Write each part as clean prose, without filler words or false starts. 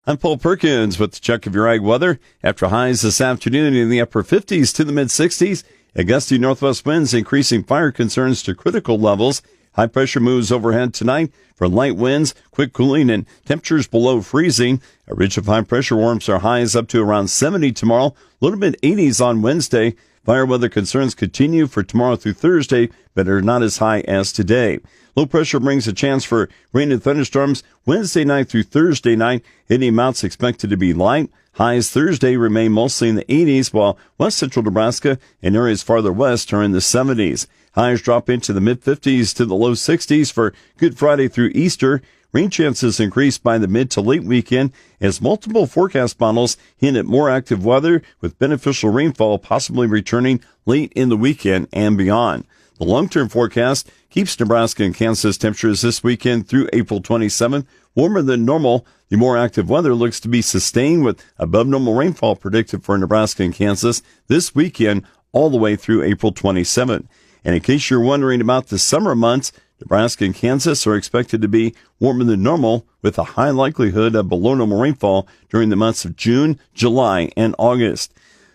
I'm Paul Perkins with the check of your ag weather. After highs this afternoon in the upper 50s to the mid 60s, a gusty northwest winds increasing fire concerns to critical levels. High pressure moves overhead tonight for light winds, quick cooling, and temperatures below freezing. A ridge of high pressure warms our highs up to around 70 tomorrow, low to mid 80s on Wednesday. Fire weather concerns continue for tomorrow through Thursday, but are not as high as today. Low pressure brings a chance for rain and thunderstorms Wednesday night through Thursday night. Any amounts expected to be light. Highs Thursday remain mostly in the 80s, while west central Nebraska and areas farther west are in the 70s. Highs drop into the mid-50s to the low 60s for Good Friday through Easter. Rain chances increase by the mid to late weekend as multiple forecast models hint at more active weather with beneficial rainfall possibly returning late in the weekend and beyond. The long-term forecast keeps Nebraska and Kansas temperatures this weekend through April 27th warmer than normal. The more active weather looks to be sustained with above normal rainfall predicted for Nebraska and Kansas this weekend all the way through April 27th. And in case you're wondering about the summer months, Nebraska and Kansas are expected to be warmer than normal with a high likelihood of below normal rainfall during the months of June, July, and August.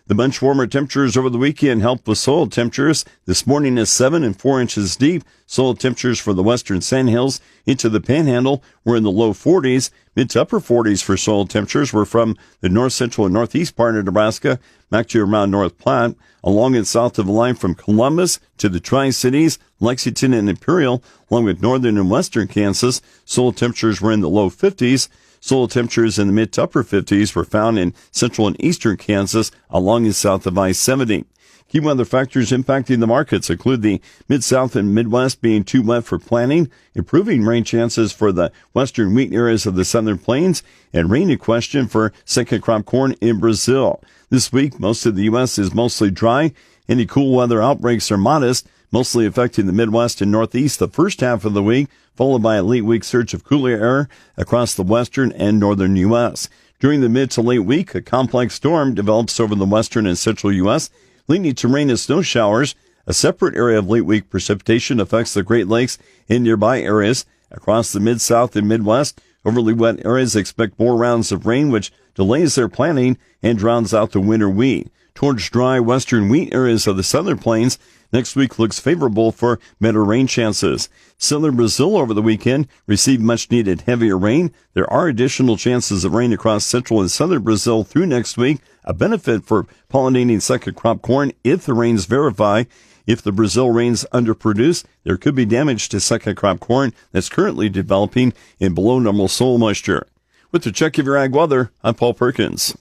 The much warmer temperatures over the weekend helped with soil temperatures. This morning is 7 and 4 inches deep. Soil temperatures for the western sandhills into the panhandle were in the low 40s. Mid to upper 40s for soil temperatures were from the north central and northeast part of Nebraska back to around North Platte, along and south of the line from Columbus to the Tri-Cities, Lexington, and Imperial, along with northern and western Kansas. Soil temperatures were in the low 50s. Soil temperatures in the mid to upper 50s were found in central and eastern Kansas along and south of I-70. Key weather factors impacting the markets include the mid-south and midwest being too wet for planting, improving rain chances for the western wheat areas of the southern plains, and rain in question for second crop corn in Brazil. This week, most of the U.S. is mostly dry. Any cool weather outbreaks are modest, mostly affecting the Midwest and Northeast the first half of the week, followed by a late week surge of cooler air across the western and northern U.S. During the mid to late week, a complex storm develops over the western and central U.S., leading to rain and snow showers. A separate area of late week precipitation affects the Great Lakes and nearby areas. Across the mid-south and midwest, overly wet areas expect more rounds of rain, which delays their planting and drowns out the winter wheat. Towards dry western wheat areas of the southern plains, next week looks favorable for better rain chances. Southern Brazil over the weekend received much-needed heavier rain. There are additional chances of rain across central and southern Brazil through next week, a benefit for pollinating second crop corn if the rains verify. If the Brazil rains underproduce, there could be damage to second crop corn that's currently developing in below normal soil moisture. With the check of your ag weather, I'm Paul Perkins.